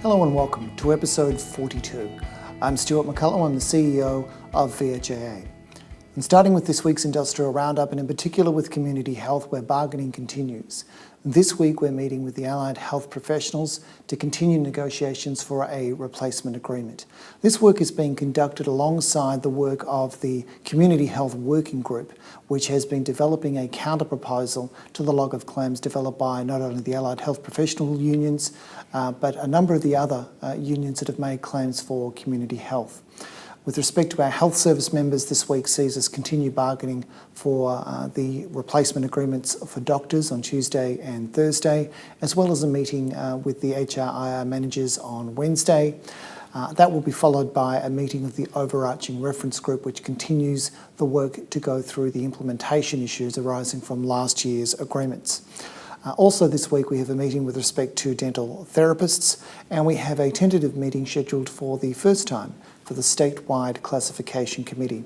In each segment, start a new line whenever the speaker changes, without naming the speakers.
Hello and welcome to episode 42. I'm Stuart McCullough, I'm the CEO of VHIA. And starting with this week's industrial roundup, and in particular with community health, where bargaining continues. This week we're meeting with the allied health professionals to continue negotiations for a replacement agreement. This work is being conducted alongside the work of the Community Health Working Group, which has been developing a counter-proposal to the log of claims developed by not only the allied health professional unions, but a number of the other unions that have made claims for community health. With respect to our health service members, this week sees us continue bargaining for the replacement agreements for doctors on Tuesday and Thursday, as well as a meeting with the VHIA managers on Wednesday. That will be followed by a meeting of the overarching reference group, which continues the work to go through the implementation issues arising from last year's agreements. Also this week we have a meeting with respect to dental therapists, and we have a tentative meeting scheduled for the first time for the statewide classification committee.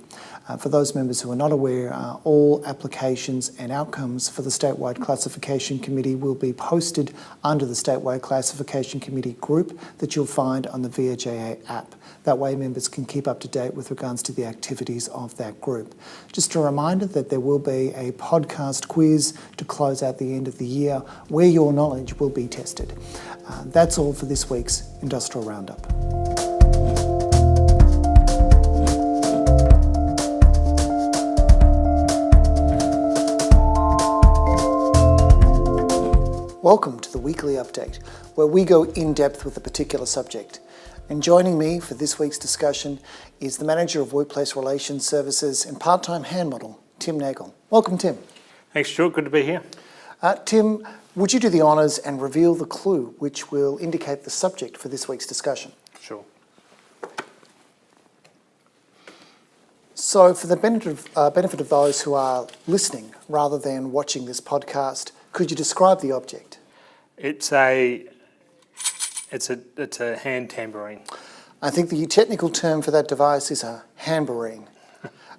For those members who are not aware, all applications and outcomes for the statewide classification committee will be posted under the statewide classification committee group that you'll find on the VHIA app. That way members can keep up to date with regards to the activities of that group. Just a reminder that there will be a podcast quiz to close out the end of the year where your knowledge will be tested. That's all for this week's Industrial Roundup. Welcome to the weekly update, where we go in depth with a particular subject. And joining me for this week's discussion is the Manager of Workplace Relations Services and part-time hand model, Tim Nagle. Welcome, Tim.
Thanks, Stuart. Good to be here.
Tim, would you do the honours and reveal the clue which will indicate the subject for this week's discussion?
Sure.
So for the benefit of those who are listening rather than watching this podcast, could you describe the object?
It's a hand tambourine.
I think the technical term for that device is a hamborine.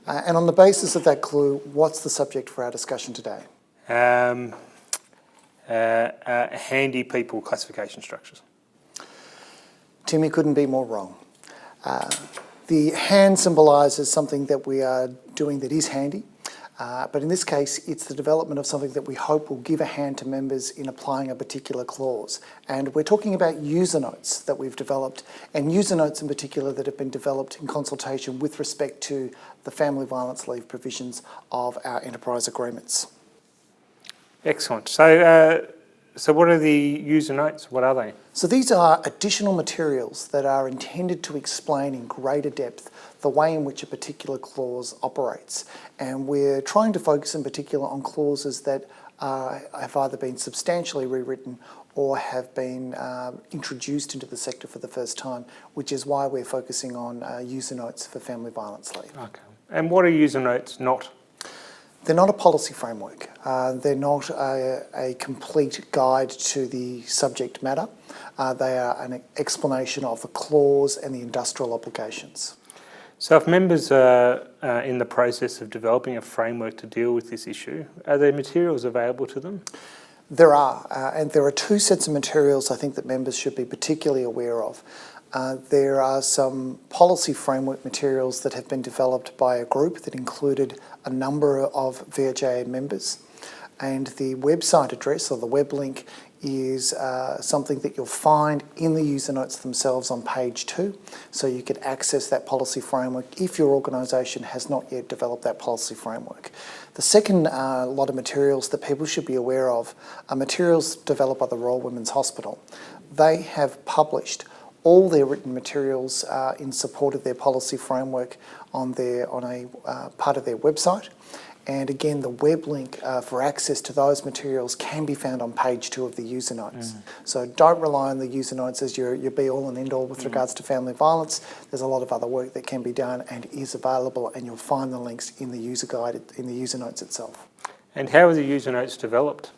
And on the basis of that clue, what's the subject for our discussion today?
Handy people classification structures.
Tim, you couldn't be more wrong. The hand symbolises something that we are doing that is handy. But in this case, it's the development of something that we hope will give a hand to members in applying a particular clause. And we're talking about user notes that we've developed, and user notes in particular that have been developed in consultation with respect to the family violence leave provisions of our enterprise agreements.
Excellent. So what are the user notes? What are they?
So these are additional materials that are intended to explain in greater depth the way in which a particular clause operates. And we're trying to focus in particular on clauses that have either been substantially rewritten or have been introduced into the sector for the first time, which is why we're focusing on user notes for family violence leave.
Okay. And what are user notes not?
They're not a policy framework. They're not a complete guide to the subject matter. They are an explanation of the clause and the industrial obligations.
So if members are in the process of developing a framework to deal with this issue, are there materials available to them?
There are, and there are two sets of materials I think that members should be particularly aware of. There are some policy framework materials that have been developed by a group that included a number of VHIA members, and the website address or the web link is something that you'll find in the user notes themselves on page 2, so you can access that policy framework if your organisation has not yet developed that policy framework. The second lot of materials that people should be aware of are materials developed by the Royal Women's Hospital. They have published all their written materials in support of their policy framework on a part of their website. And again, the web link for access to those materials can be found on page 2 of the user notes. So don't rely on the user notes as your be-all and end-all with regards to family violence. There's a lot of other work that can be done and is available, and you'll find the links in the user guide, in the user notes itself.
And how are the user notes developed?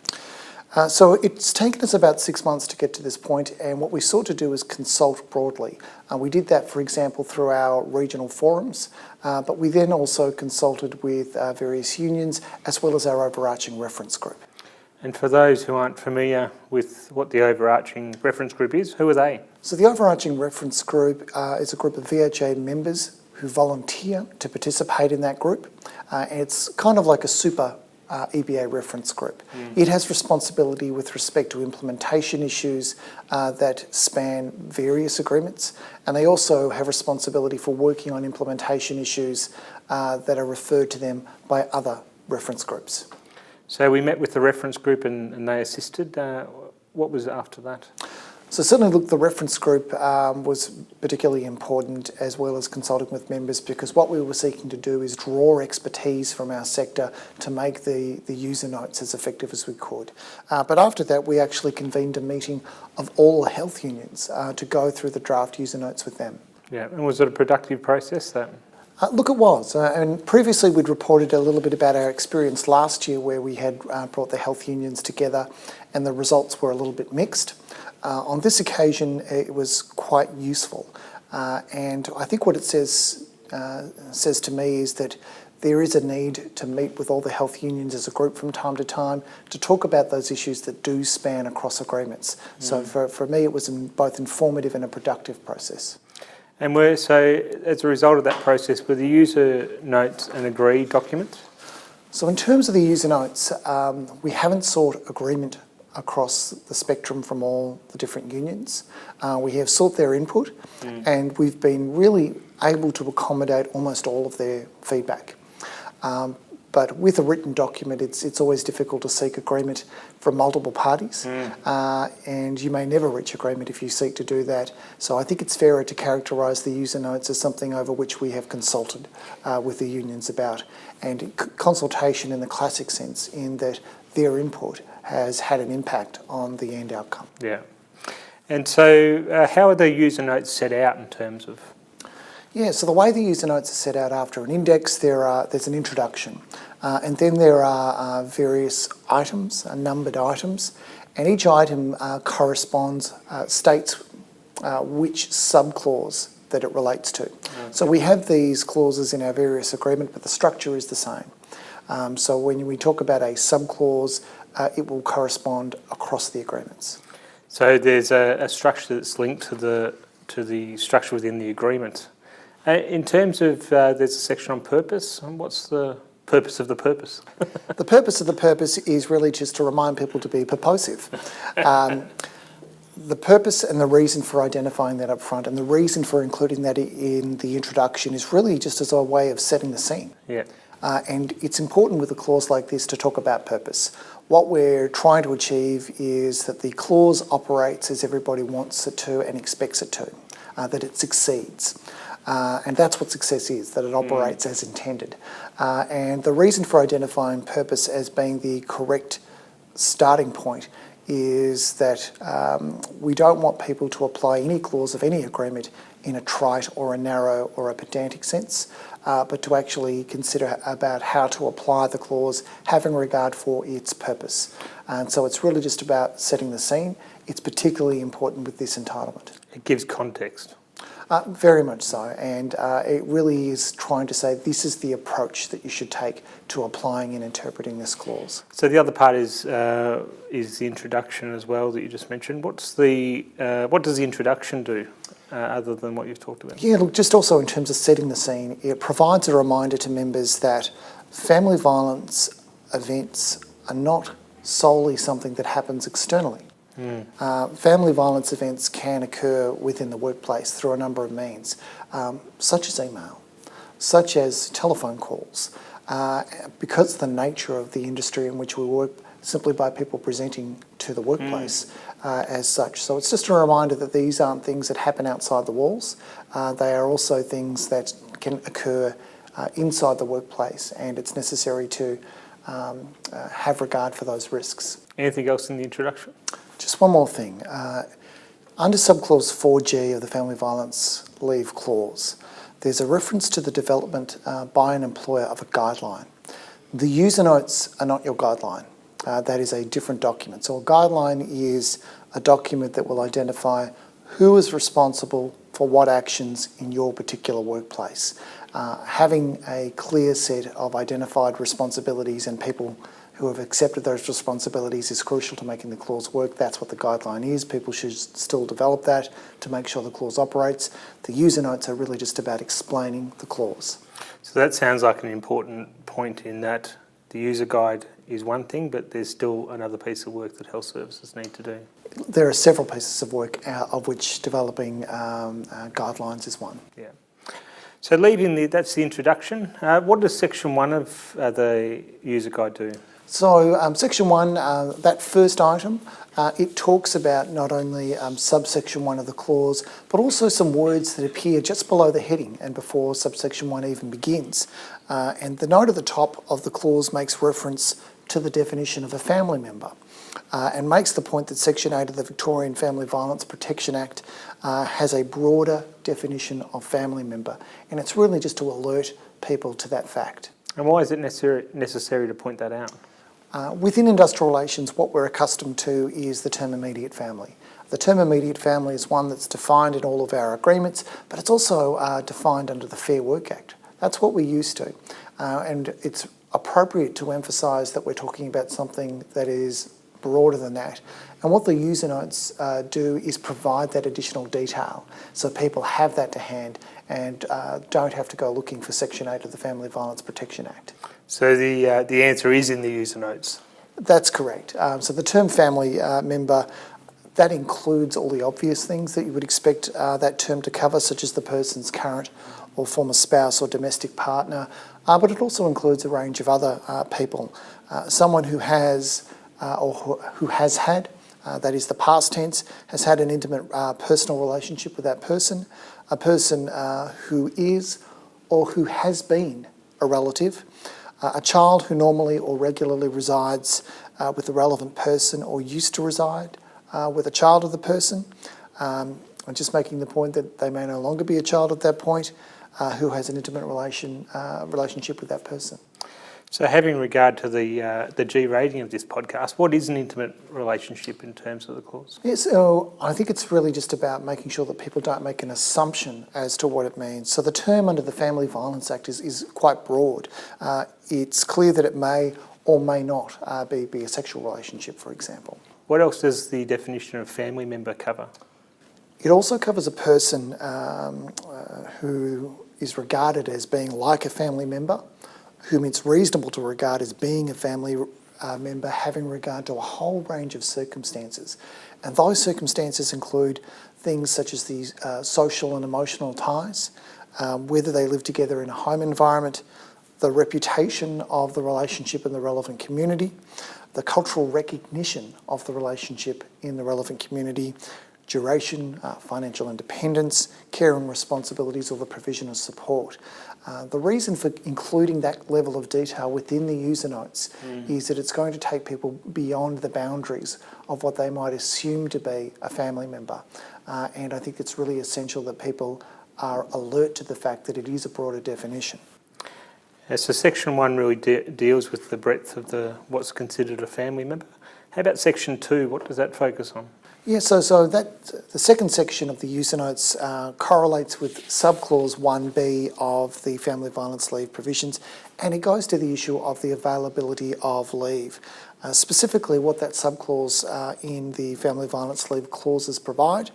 So it's taken us about 6 months to get to this point, and what we sought to do is consult broadly. We did that, for example, through our regional forums, but we then also consulted with various unions as well as our overarching reference group.
And for those who aren't familiar with what the overarching reference group is, who are they?
So the overarching reference group is a group of VHIA members who volunteer to participate in that group. It's kind of like a super EBA reference group. It has responsibility with respect to implementation issues that span various agreements, and they also have responsibility for working on implementation issues that are referred to them by other reference groups.
So we met with the reference group and they assisted. What was after that?
So certainly, look, the reference group was particularly important, as well as consulting with members, because what we were seeking to do is draw expertise from our sector to make the user notes as effective as we could. But after that, we actually convened a meeting of all the health unions to go through the draft user notes with them.
Yeah, and was it a productive process, that?
Look, it was. And previously we'd reported a little bit about our experience last year where we had brought the health unions together and the results were a little bit mixed. On this occasion, it was quite useful. And I think what it says to me is that there is a need to meet with all the health unions as a group from time to time to talk about those issues that do span across agreements. So for me, it was both informative and a productive process.
And so as a result of that process, were the user notes an agreed document?
So in terms of the user notes, we haven't sought agreement across the spectrum from all the different unions. We have sought their input and we've been really able to accommodate almost all of their feedback. But with a written document, it's always difficult to seek agreement from multiple parties, and you may never reach agreement if you seek to do that. So I think it's fairer to characterise the user notes as something over which we have consulted with the unions about, and consultation in the classic sense, in that their input has had an impact on the end outcome.
Yeah. And so how are the user notes set out in terms of?
Yeah, so the way the user notes are set out, after an index, there's an introduction, and then there are various items, numbered items, and each item states which subclause that it relates to. Okay. So we have these clauses in our various agreement, but the structure is the same. So when we talk about a subclause, it will correspond across the agreements.
So there's a structure that's linked to the structure within the agreement. In terms of, there's a section on purpose. What's the purpose of the purpose?
The purpose of the purpose is really just to remind people to be purposive. The purpose and the reason for identifying that up front and the reason for including that in the introduction is really just as a way of setting the scene.
Yeah.
And it's important with a clause like this to talk about purpose. What we're trying to achieve is that the clause operates as everybody wants it to and expects it to, that it succeeds. And that's what success is, that it operates as intended. And the reason for identifying purpose as being the correct starting point is that we don't want people to apply any clause of any agreement in a trite or a narrow or a pedantic sense, but to actually consider about how to apply the clause, having regard for its purpose. And so it's really just about setting the scene. It's particularly important with this entitlement.
It gives context.
Very much so, and it really is trying to say this is the approach that you should take to applying and interpreting this clause.
So the other part is the introduction as well that you just mentioned. What does the introduction do other than what you've talked about? Yeah,
look, just also in terms of setting the scene, it provides a reminder to members that family violence events are not solely something that happens externally. Family violence events can occur within the workplace through a number of means, such as email, such as telephone calls, because of the nature of the industry in which we work, simply by people presenting to the workplace as such. So it's just a reminder that these aren't things that happen outside the walls. They are also things that can occur inside the workplace, and it's necessary to have regard for those risks.
Anything else in the introduction?
Just one more thing. Under subclause 4G of the Family Violence Leave Clause, there's a reference to the development by an employer of a guideline. The user notes are not your guideline. That is a different document. So a guideline is a document that will identify who is responsible for what actions in your particular workplace. Having a clear set of identified responsibilities and people who have accepted those responsibilities is crucial to making the clause work. That's what the guideline is. People should still develop that to make sure the clause operates. The user notes are really just about explaining the clause.
So that sounds like an important point in that the user guide is one thing, but there's still another piece of work that health services need to do.
There are several pieces of work, of which developing guidelines is one.
Yeah. So that's the introduction. What does section 1 of the user guide do?
So section 1, that first item, it talks about not only subsection 1 of the clause, but also some words that appear just below the heading and before subsection 1 even begins. And the note at the top of the clause makes reference to the definition of a family member and makes the point that Section 8 of the Victorian Family Violence Protection Act has a broader definition of family member. And it's really just to alert people to that fact.
And why is it necessary to point that out?
Within industrial relations, what we're accustomed to is the term immediate family. The term immediate family is one that's defined in all of our agreements, but it's also defined under the Fair Work Act. That's what we're used to. And it's appropriate to emphasise that we're talking about something that is broader than that. And what the user notes do is provide that additional detail so people have that to hand and don't have to go looking for Section 8 of the Family Violence Protection Act.
So the answer is in the user notes?
That's correct. So the term family member, that includes all the obvious things that you would expect that term to cover, such as the person's current or former spouse or domestic partner, but it also includes a range of other people. Someone who has or who has had, that is the past tense, has had an intimate personal relationship with that person, a person who is or who has been a relative, a child who normally or regularly resides with the relevant person or used to reside with a child of the person. I'm just making the point that they may no longer be a child at that point, who has an intimate relationship with that person.
So having regard to the G rating of this podcast, what is an intimate relationship in terms of the clause?
Yeah, so I think it's really just about making sure that people don't make an assumption as to what it means. So the term under the Family Violence Act is quite broad. It's clear that it may or may not be a sexual relationship, for example.
What else does the definition of family member cover?
It also covers a person who is regarded as being like a family member, whom it's reasonable to regard as being a family member having regard to a whole range of circumstances. And those circumstances include things such as the social and emotional ties, whether they live together in a home environment, the reputation of the relationship in the relevant community, the cultural recognition of the relationship in the relevant community, duration, financial independence, care and responsibilities, or the provision of support. The reason for including that level of detail within the user notes is that it's going to take people beyond the boundaries of what they might assume to be a family member. And I think it's really essential that people are alert to the fact that it is a broader definition.
So Section 1 really deals with the breadth of what's considered a family member. How about Section 2? What does that focus on?
Yeah, so that the second section of the user notes correlates with subclause 1B of the family violence leave provisions, and it goes to the issue of the availability of leave. Specifically, what that subclause in the family violence leave clauses provide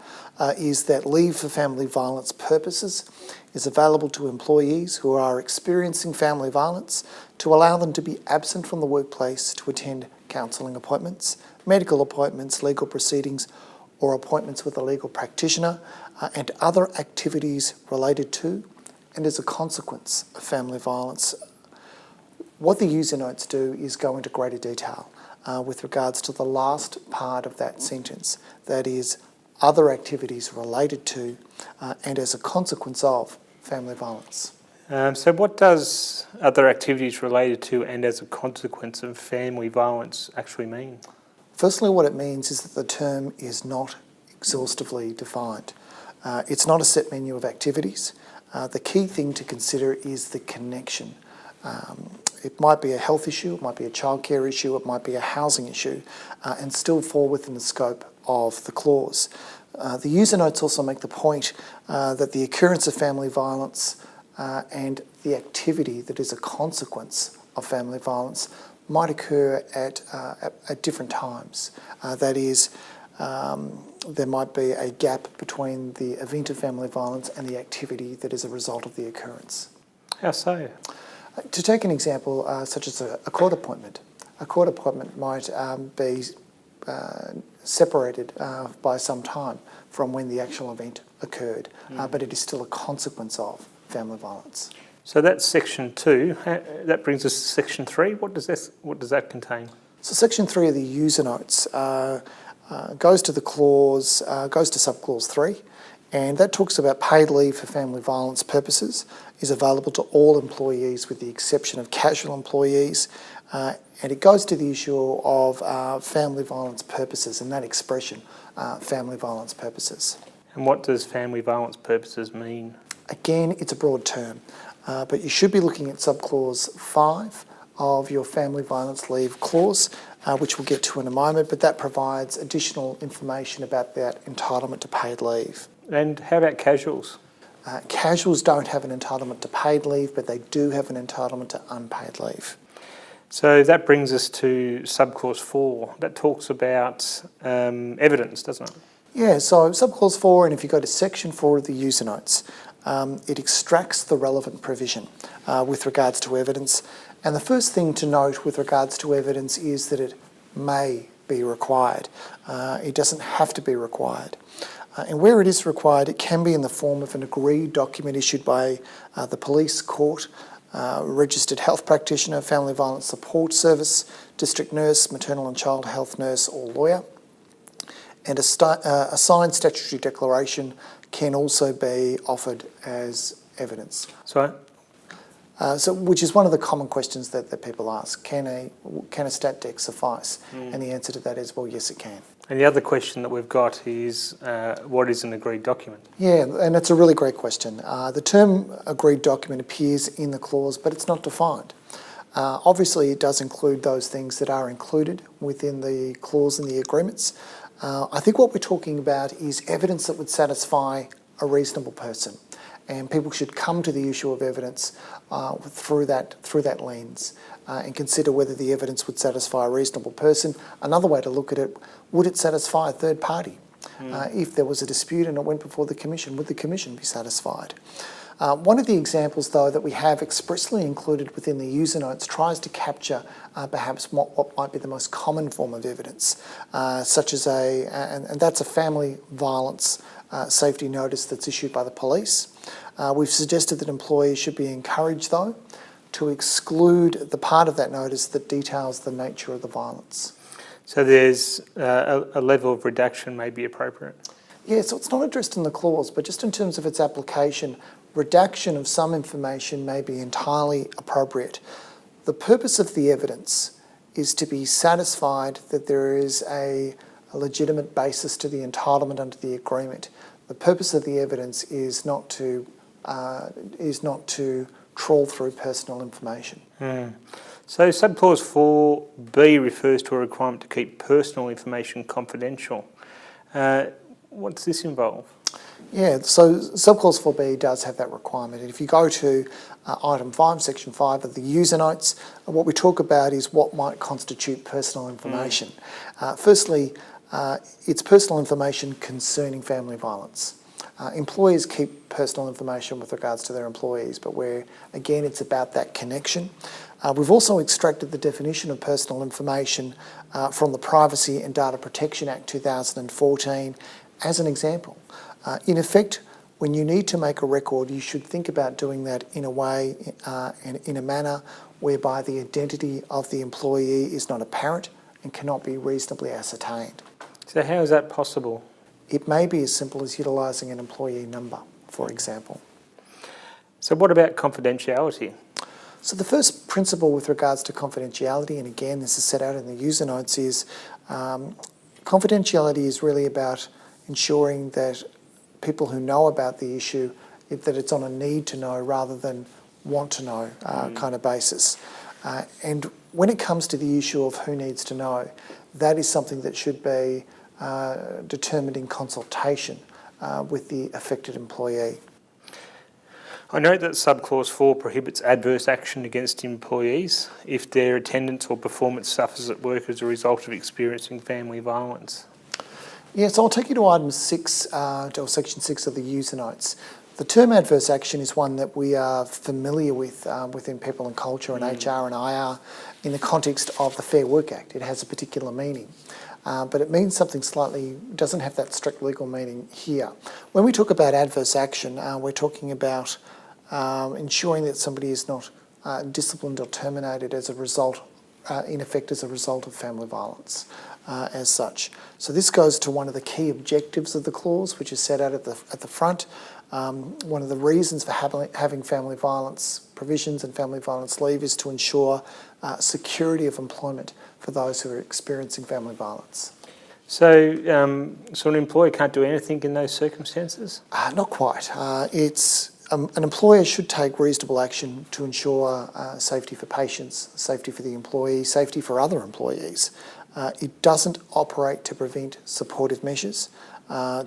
is that leave for family violence purposes is available to employees who are experiencing family violence to allow them to be absent from the workplace to attend counselling appointments, medical appointments, legal proceedings, or appointments with a legal practitioner, and other activities related to and as a consequence of family violence. What the user notes do is go into greater detail with regards to the last part of that sentence, that is, other activities related to and as a consequence of family violence.
So what does other activities related to and as a consequence of family violence actually mean?
Firstly, what it means is that the term is not exhaustively defined. It's not a set menu of activities. The key thing to consider is the connection. It might be a health issue, it might be a childcare issue, it might be a housing issue, and still fall within the scope of the clause. The user notes also make the point that the occurrence of family violence and the activity that is a consequence of family violence might occur at different times. That is, there might be a gap between the event of family violence and the activity that is a result of the occurrence.
How so?
To take an example, such as a court appointment. A court appointment might be separated by some time from when the actual event occurred, but it is still a consequence of family violence.
So that's section 2. That brings us to section 3. What does that contain?
So section 3 of the user notes goes to subclause 3, and that talks about paid leave for family violence purposes is available to all employees with the exception of casual employees, and it goes to the issue of family violence purposes, and that expression, family violence purposes.
And what does family violence purposes mean?
Again, it's a broad term, but you should be looking at subclause 5 of your family violence leave clause, which we'll get to in a moment, but that provides additional information about that entitlement to paid leave.
And how about casuals?
Casuals don't have an entitlement to paid leave, but they do have an entitlement to unpaid leave.
So that brings us to subclause 4. That talks about evidence, doesn't it?
Yeah, so subclause 4, and if you go to section 4 of the user notes, it extracts the relevant provision with regards to evidence. And the first thing to note with regards to evidence is that it may be required. It doesn't have to be required. And where it is required, it can be in the form of an agreed document issued by the police, court, registered health practitioner, family violence support service, district nurse, maternal and child health nurse or lawyer. And a signed statutory declaration can also be offered as evidence.
Sorry?
Which is one of the common questions that people ask. Can a stat dec suffice? And the answer to that is, well, yes, it can.
And the other question that we've got is, what is an agreed document?
Yeah, and it's a really great question. The term agreed document appears in the clause, but it's not defined. Obviously, it does include those things that are included within the clause and the agreements. I think what we're talking about is evidence that would satisfy a reasonable person, and people should come to the issue of evidence through that lens and consider whether the evidence would satisfy a reasonable person. Another way to look at it, would it satisfy a third party? If there was a dispute and it went before the Commission, would the Commission be satisfied? One of the examples, though, that we have expressly included within the user notes tries to capture perhaps what might be the most common form of evidence, such as and that's a family violence safety notice that's issued by the police. We've suggested that employees should be encouraged, though, to exclude the part of that notice that details the nature of the violence.
So there's a level of redaction may be appropriate?
Yeah, so it's not addressed in the clause, but just in terms of its application, redaction of some information may be entirely appropriate. The purpose of the evidence is to be satisfied that there is a legitimate basis to the entitlement under the agreement. The purpose of the evidence is not to trawl through personal information.
So subclause 4B refers to a requirement to keep personal information confidential. What's this involve?
Yeah, so subclause 4B does have that requirement. And if you go to item 5, section 5 of the user notes, what we talk about is what might constitute personal information. Firstly, it's personal information concerning family violence. Employers keep personal information with regards to their employees, but where, again, it's about that connection. We've also extracted the definition of personal information from the Privacy and Data Protection Act 2014 as an example. In effect, when you need to make a record, you should think about doing that in a way and in a manner whereby the identity of the employee is not apparent and cannot be reasonably ascertained.
So how is that possible?
It may be as simple as utilising an employee number, for example.
So what about confidentiality?
So the first principle with regards to confidentiality, and again this is set out in the user notes, is confidentiality is really about ensuring that people who know about the issue, that it's on a need to know rather than want to know kind of basis. And when it comes to the issue of who needs to know, that is something that should be determined in consultation with the affected employee.
I note that subclause 4 prohibits adverse action against employees if their attendance or performance suffers at work as a result of experiencing family violence.
Yes, I'll take you to item 6, or section 6 of the user notes. The term adverse action is one that we are familiar with within people and culture and HR and IR in the context of the Fair Work Act. It has a particular meaning. But it means something slightly, doesn't have that strict legal meaning here. When we talk about adverse action, we're talking about ensuring that somebody is not disciplined or terminated as a result, in effect as a result of family violence as such. So this goes to one of the key objectives of the clause, which is set out at the front. One of the reasons for having family violence provisions and family violence leave is to ensure security of employment for those who are experiencing family violence.
So an employer can't do anything in those circumstances?
Not quite. An employer should take reasonable action to ensure safety for patients, safety for the employee, safety for other employees. It doesn't operate to prevent supportive measures.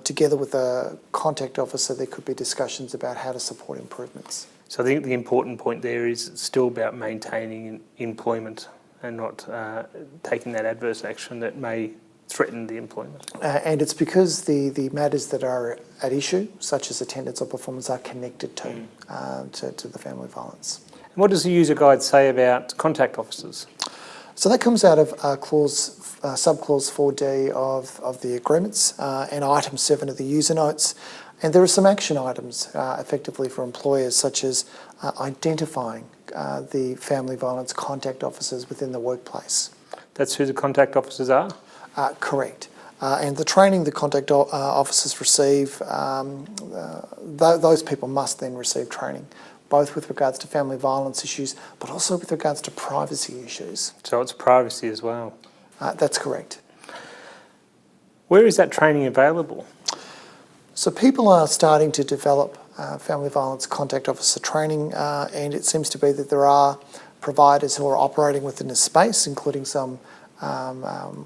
Together with a contact officer, there could be discussions about how to support improvements.
So I think the important point there is it's still about maintaining employment and not taking that adverse action that may threaten the employment.
And it's because the matters that are at issue, such as attendance or performance, are connected to the family violence.
And what does the user guide say about contact officers?
So that comes out of subclause 4D of the agreements and item 7 of the user notes. And there are some action items effectively for employers, such as identifying the family violence contact officers within the workplace.
That's who the contact officers are?
Correct. And the training the contact officers receive, those people must then receive training, both with regards to family violence issues, but also with regards to privacy issues.
So it's privacy as well?
That's correct.
Where is that training available?
So people are starting to develop family violence contact officer training, and it seems to be that there are providers who are operating within this space, including some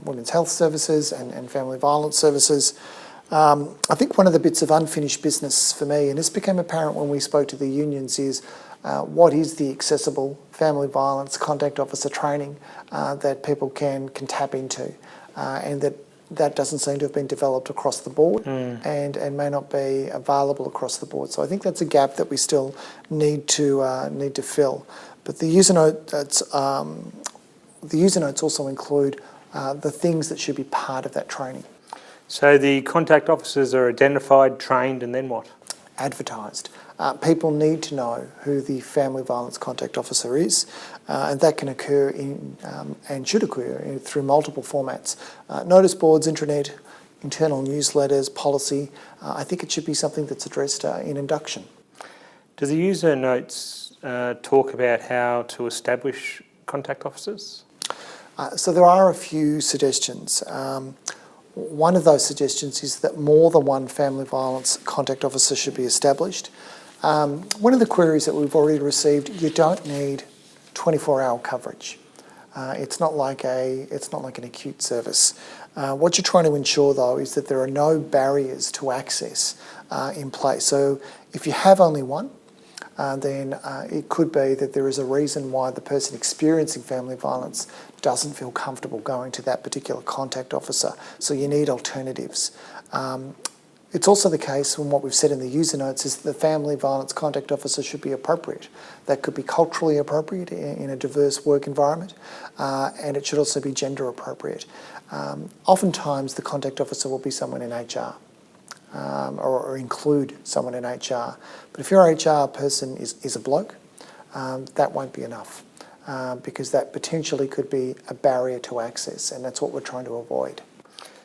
women's health services and family violence services. I think one of the bits of unfinished business for me, and this became apparent when we spoke to the unions, is what is the accessible family violence contact officer training that people can tap into, and that doesn't seem to have been developed across the board and may not be available across the board. So I think that's a gap that we still need to fill. But the user notes also include the things that should be part of that training.
So the contact officers are identified, trained, and then what?
Advertised. People need to know who the family violence contact officer is, and that can occur and should occur through multiple formats. Notice boards, intranet, internal newsletters, policy. I think it should be something that's addressed in induction.
Do the user notes talk about how to establish contact officers?
So there are a few suggestions. One of those suggestions is that more than one family violence contact officer should be established. One of the queries that we've already received, you don't need 24-hour coverage. It's not like an acute service. What you're trying to ensure, though, is that there are no barriers to access in place. So if you have only one, then it could be that there is a reason why the person experiencing family violence doesn't feel comfortable going to that particular contact officer. So you need alternatives. It's also the case, and what we've said in the user notes, is that the family violence contact officer should be appropriate. That could be culturally appropriate in a diverse work environment, and it should also be gender appropriate. Oftentimes the contact officer will be someone in HR. Or include someone in HR. But if your HR person is a bloke, that won't be enough because that potentially could be a barrier to access, and that's what we're trying to avoid.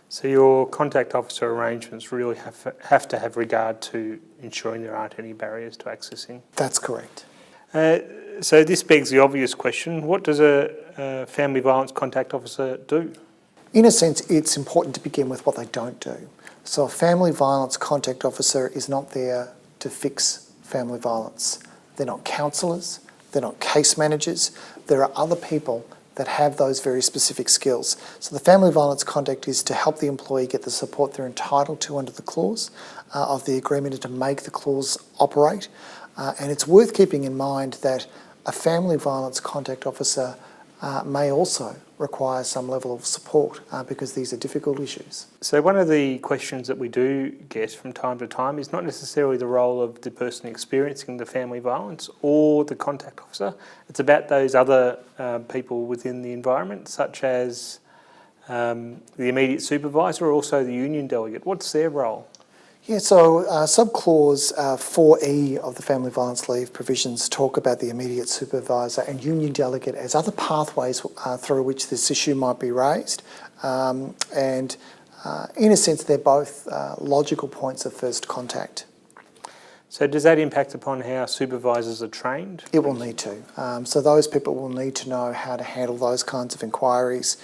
So your contact officer arrangements really have to have regard to ensuring there aren't any barriers to accessing? That's
correct.
So this begs the obvious question, what does a family violence contact officer do?
In a sense, it's important to begin with what they don't do. So a family violence contact officer is not there to fix family violence. They're not counsellors, they're not case managers. There are other people that have those very specific skills. So the family violence contact is to help the employee get the support they're entitled to under the clause of the agreement and to make the clause operate. And it's worth keeping in mind that a family violence contact officer may also require some level of support because these are difficult issues.
So one of the questions that we do get from time to time is not necessarily the role of the person experiencing the family violence or the contact officer. It's about those other people within the environment, such as the immediate supervisor or also the union delegate. What's their role?
Yeah, so subclause 4E of the family violence leave provisions talk about the immediate supervisor and union delegate as other pathways through which this issue might be raised. And in a sense, they're both logical points of first contact.
So does that impact upon how supervisors are trained?
It will need to. So those people will need to know how to handle those kinds of inquiries,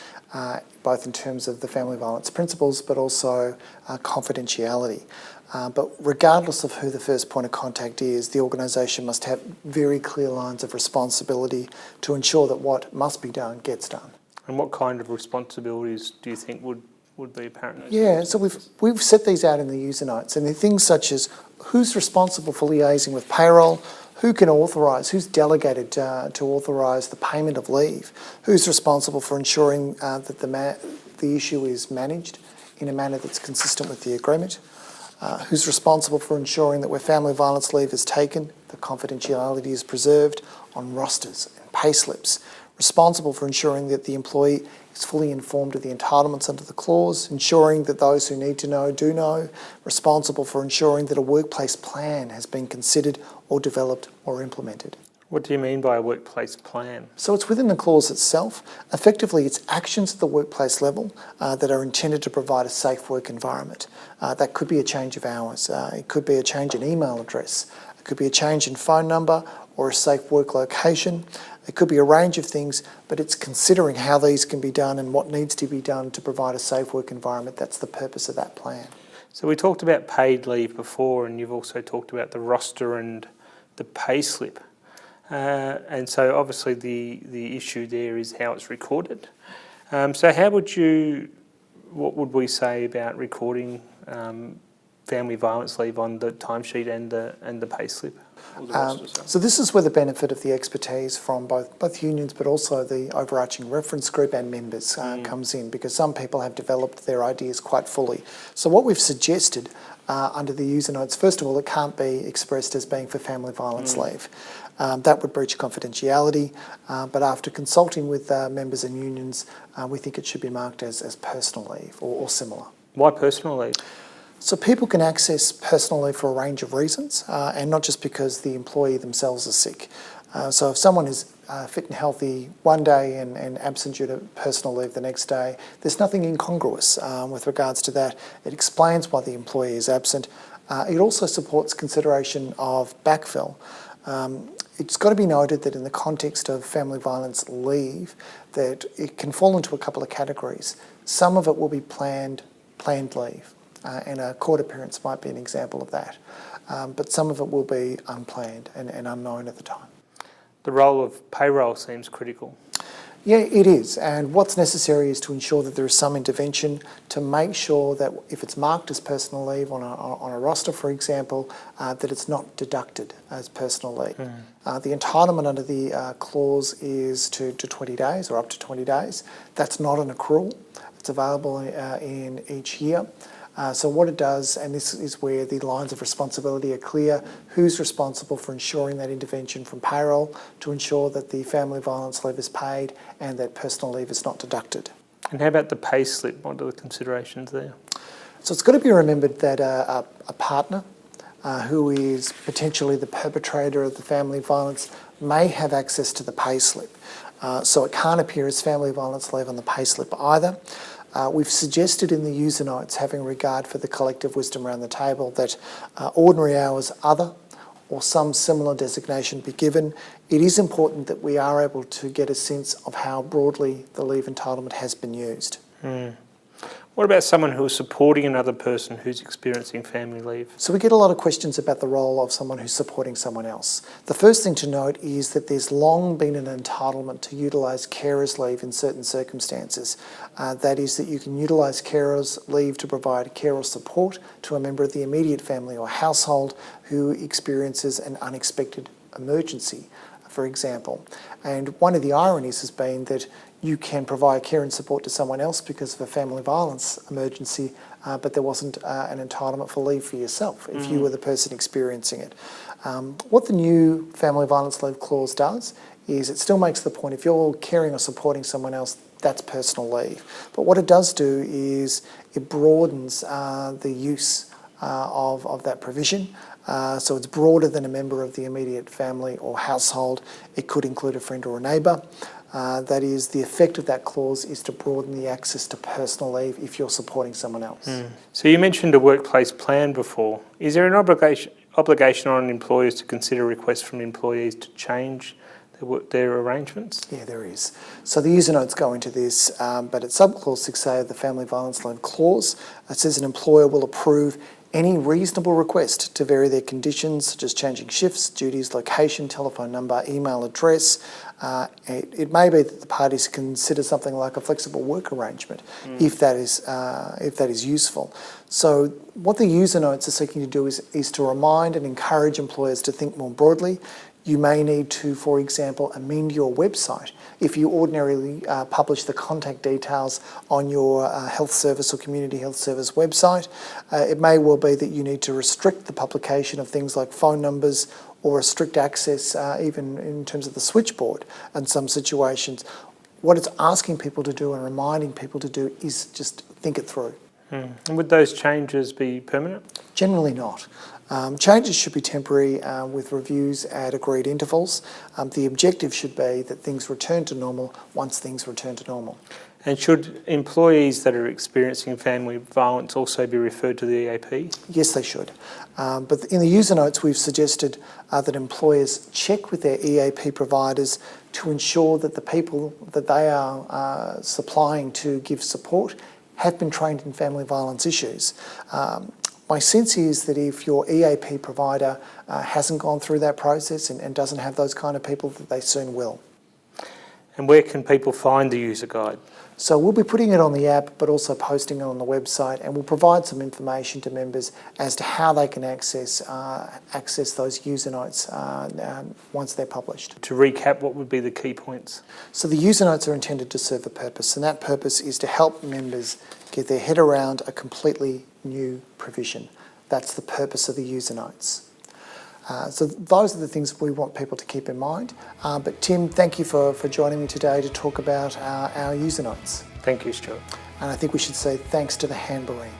both in terms of the family violence principles, but also confidentiality. But regardless of who the first point of contact is, the organisation must have very clear lines of responsibility to ensure that what must be done gets done.
And what kind of responsibilities do you think would be apparent?
Yeah, so we've set these out in the user notes, and they're things such as who's responsible for liaising with payroll, who can authorise, who's delegated to authorise the payment of leave, who's responsible for ensuring that the issue is managed in a manner that's consistent with the agreement, who's responsible for ensuring that where family violence leave is taken, the confidentiality is preserved on rosters and pay slips, responsible for ensuring that the employee is fully informed of the entitlements under the clause, ensuring that those who need to know do know, responsible for ensuring that a workplace plan has been considered or developed or implemented.
What do you mean by a workplace plan?
So it's within the clause itself. Effectively, it's actions at the workplace level that are intended to provide a safe work environment. That could be a change of hours, it could be a change in email address, it could be a change in phone number or a safe work location. It could be a range of things, but it's considering how these can be done and what needs to be done to provide a safe work environment. That's the purpose of that plan.
So we talked about paid leave before, and you've also talked about the roster and the pay slip. And so obviously the issue there is how it's recorded. So what would we say about recording family violence leave on the timesheet and the pay slip?
So this is where the benefit of the expertise from both unions but also the overarching reference group and members comes in, because some people have developed their ideas quite fully. So what we've suggested under the user notes, first of all, it can't be expressed as being for family violence leave. That would breach confidentiality, but after consulting with members and unions, we think it should be marked as personal leave or similar.
Why personal leave?
So people can access personal leave for a range of reasons, and not just because the employee themselves is sick. So if someone is fit and healthy one day and absent due to personal leave the next day, there's nothing incongruous with regards to that. It explains why the employee is absent. It also supports consideration of backfill. It's got to be noted that in the context of family violence leave, that it can fall into a couple of categories. Some of it will be planned leave. And a court appearance might be an example of that. But some of it will be unplanned and unknown at the time.
The role of payroll seems critical.
Yeah, it is. And what's necessary is to ensure that there is some intervention to make sure that if it's marked as personal leave on a roster, for example, that it's not deducted as personal leave. The entitlement under the clause is to 20 days or up to 20 days. That's not an accrual. It's available in each year. So what it does, and this is where the lines of responsibility are clear, who's responsible for ensuring that intervention from payroll to ensure that the family violence leave is paid and that personal leave is not deducted.
And how about the pay slip? What are the considerations there?
So it's got to be remembered that a partner who is potentially the perpetrator of the family violence may have access to the pay slip. So it can't appear as family violence leave on the pay slip either. We've suggested in the user notes, having regard for the collective wisdom around the table, that ordinary hours other or some similar designation be given. It is important that we are able to get a sense of how broadly the leave entitlement has been used.
What about someone who is supporting another person who's experiencing family leave?
So we get a lot of questions about the role of someone who's supporting someone else. The first thing to note is that there's long been an entitlement to utilise carers leave in certain circumstances. That is that you can utilise carers leave to provide care or support to a member of the immediate family or household who experiences an unexpected emergency, for example. And one of the ironies has been that you can provide care and support to someone else because of a family violence emergency, but there wasn't an entitlement for leave for yourself if you were the person experiencing it. What the new family violence leave clause does is it still makes the point if you're caring or supporting someone else, that's personal leave. But what it does do is it broadens the use of that provision. So it's broader than a member of the immediate family or household. It could include a friend or a neighbour. That is, the effect of that clause is to broaden the access to personal leave if you're supporting someone else.
So you mentioned a workplace plan before. Is there an obligation on employers to consider requests from employees to change their arrangements?
Yeah, there is. So the user notes go into this, but at subclause 6A of the Family Violence Leave Clause, it says an employer will approve any reasonable request to vary their conditions, such as changing shifts, duties, location, telephone number, email address. It may be that the parties consider something like a flexible work arrangement if that is useful. So what the user notes are seeking to do is to remind and encourage employers to think more broadly. You may need to, for example, amend your website. If you ordinarily publish the contact details on your health service or community health service website, it may well be that you need to restrict the publication of things like phone numbers or restrict access even in terms of the switchboard in some situations. What it's asking people to do and reminding people to do is just think it through.
And would those changes be permanent?
Generally not. Changes should be temporary with reviews at agreed intervals. The objective should be that things return to normal once things return to normal.
And should employees that are experiencing family violence also be referred to the EAP?
Yes, they should. But in the user notes, we've suggested that employers check with their EAP providers to ensure that the people that they are supplying to give support have been trained in family violence issues. My sense is that if your EAP provider hasn't gone through that process and doesn't have those kind of people, that they soon will.
And where can people find the user guide?
So we'll be putting it on the app, but also posting it on the website, and we'll provide some information to members as to how they can access those user notes once they're published.
To recap, what would be the key points?
So the user notes are intended to serve a purpose, and that purpose is to help members get their head around a completely new provision. That's the purpose of the user notes. So those are the things we want people to keep in mind. But Tim, thank you for joining me today to talk about our user notes.
Thank you, Stuart.
And I think we should say thanks to the Handbarine.